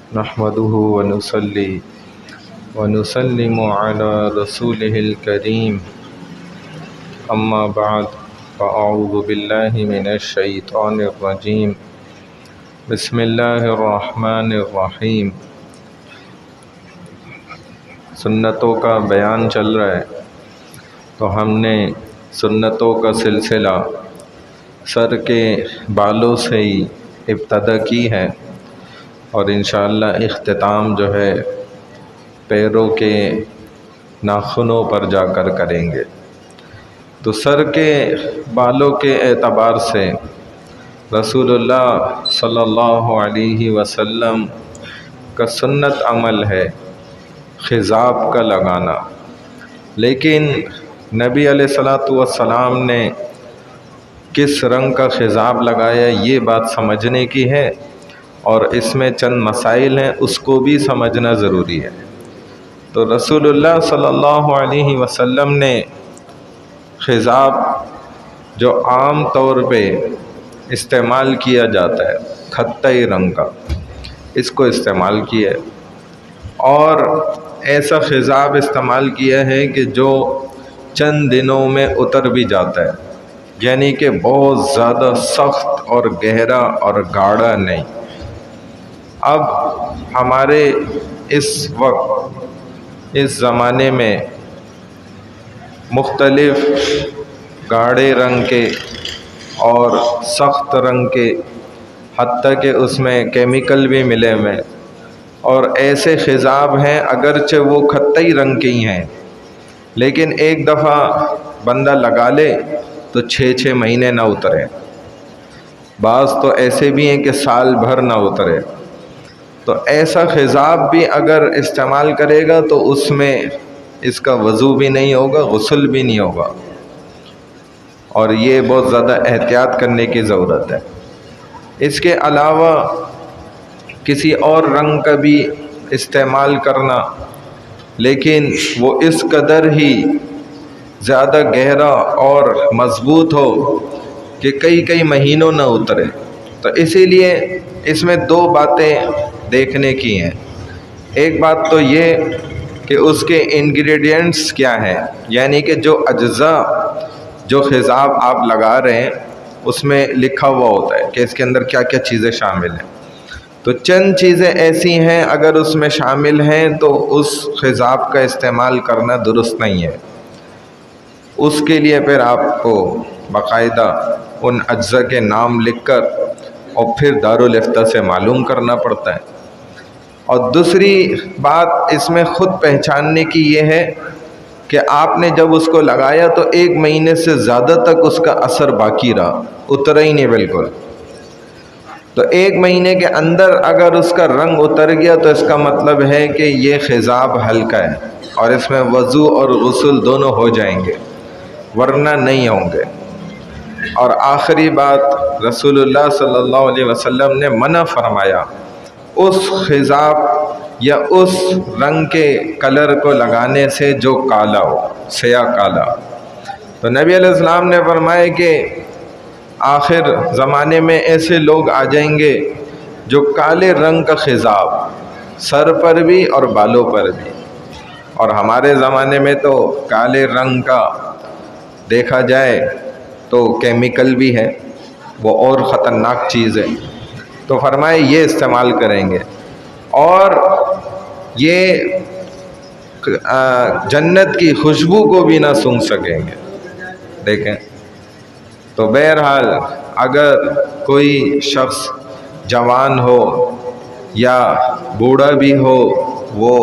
نحمده ونصلي ونسلم على رسوله الكريم أما بعد فأعوذ بالله من الشيطان الرجيم بسم الله الرحمن الرحيم۔ سنتوں کا بیان چل رہا ہے، تو ہم نے سنتوں کا سلسلہ سر کے بالوں سے ہی ابتدا کی ہے، اور انشاءاللہ اختتام جو ہے پیروں کے ناخنوں پر جا کر کریں گے۔ تو سر کے بالوں کے اعتبار سے رسول اللہ صلی اللہ علیہ وسلم کا سنت عمل ہے خضاب کا لگانا، لیکن نبی علیہ الصلوۃ والسلام نے کس رنگ کا خضاب لگایا یہ بات سمجھنے کی ہے، اور اس میں چند مسائل ہیں، اس کو بھی سمجھنا ضروری ہے۔ تو رسول اللہ صلی اللہ علیہ وسلم نے خضاب جو عام طور پہ استعمال کیا جاتا ہے خطی رنگ کا، اس کو استعمال کیا ہے، اور ایسا خضاب استعمال کیا ہے کہ جو چند دنوں میں اتر بھی جاتا ہے، یعنی کہ بہت زیادہ سخت اور گہرا اور گاڑھا نہیں۔ اب ہمارے اس وقت اس زمانے میں مختلف گاڑھے رنگ کے اور سخت رنگ کے، حتیٰ کہ اس میں کیمیکل بھی ملے ہوئے، اور ایسے خضاب ہیں اگرچہ وہ خطی رنگ کے ہی ہیں، لیکن ایک دفعہ بندہ لگا لے تو 6 مہینے نہ اترے، بعض تو ایسے بھی ہیں کہ سال بھر نہ اترے۔ تو ایسا خضاب بھی اگر استعمال کرے گا تو اس میں اس کا وضو بھی نہیں ہوگا، غسل بھی نہیں ہوگا، اور یہ بہت زیادہ احتیاط کرنے کی ضرورت ہے۔ اس کے علاوہ کسی اور رنگ کا بھی استعمال کرنا، لیکن وہ اس قدر ہی زیادہ گہرا اور مضبوط ہو کہ کئی مہینوں نہ اترے۔ تو اسی لیے اس میں 2 باتیں دیکھنے کی ہیں۔ ایک بات تو یہ کہ اس کے انگریڈینٹس کیا ہیں، یعنی کہ جو اجزاء جو خضاب آپ لگا رہے ہیں اس میں لکھا ہوا ہوتا ہے کہ اس کے اندر کیا کیا چیزیں شامل ہیں۔ تو چند چیزیں ایسی ہیں اگر اس میں شامل ہیں تو اس خضاب کا استعمال کرنا درست نہیں ہے۔ اس کے لیے پھر آپ کو باقاعدہ ان اجزاء کے نام لکھ کر اور پھر دارالفتہ سے معلوم کرنا پڑتا ہے۔ اور دوسری بات اس میں خود پہچاننے کی یہ ہے کہ آپ نے جب اس کو لگایا تو 1 مہینے سے زیادہ تک اس کا اثر باقی رہا، اترا ہی نہیں بالکل۔ تو 1 مہینے کے اندر اگر اس کا رنگ اتر گیا تو اس کا مطلب ہے کہ یہ خضاب ہلکا ہے اور اس میں وضو اور غسل دونوں ہو جائیں گے، ورنہ نہیں ہوں گے۔ اور آخری بات، رسول اللہ صلی اللہ علیہ وسلم نے منع فرمایا اس خضاب یا اس رنگ کے کلر کو لگانے سے جو کالا ہو، سیاہ کالا۔ تو نبی علیہ السلام نے فرمایا کہ آخر زمانے میں ایسے لوگ آ جائیں گے جو کالے رنگ کا خضاب سر پر بھی اور بالوں پر بھی، اور ہمارے زمانے میں تو کالے رنگ کا دیکھا جائے تو کیمیکل بھی ہے، وہ اور خطرناک چیز ہے۔ تو فرمائے یہ استعمال کریں گے، اور یہ جنت کی خوشبو کو بھی نہ سونگھ سکیں گے۔ دیکھیں، تو بہرحال اگر کوئی شخص جوان ہو یا بوڑھا بھی ہو وہ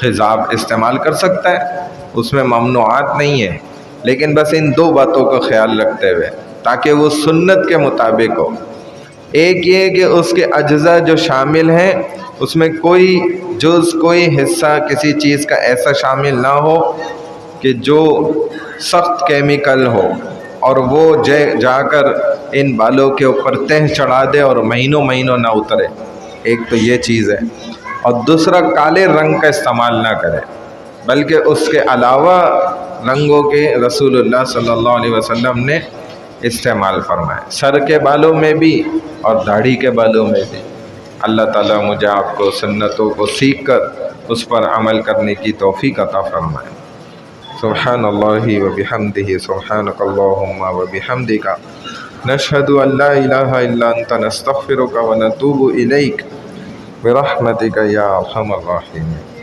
خضاب استعمال کر سکتا ہے، اس میں ممنوعات نہیں ہے، لیکن بس ان 2 باتوں کا خیال رکھتے ہوئے تاکہ وہ سنت کے مطابق ہو۔ ایک یہ کہ اس کے اجزاء جو شامل ہیں اس میں کوئی جز، کوئی حصہ کسی چیز کا ایسا شامل نہ ہو کہ جو سخت کیمیکل ہو اور وہ جا کر ان بالوں کے اوپر تہ چڑھا دے اور مہینوں نہ اترے۔ ایک تو یہ چیز ہے، اور دوسرا کالے رنگ کا استعمال نہ کرے، بلکہ اس کے علاوہ رنگوں کے رسول اللہ صلی اللہ علیہ وسلم نے استعمال فرمائے، سر کے بالوں میں بھی اور داڑھی کے بالوں میں بھی۔ اللہ تعالیٰ مجھے آپ کو سنتوں کو سیکھ کر اس پر عمل کرنے کی توفیق عطا فرمائے۔ سبحان اللہ و بحمدہ، سبحانک اللہم و بحمدک، نشہد ان لا الہ الا انت، نستغفرک و نتوب الیک، برحمتک یا ارحم الراحمین۔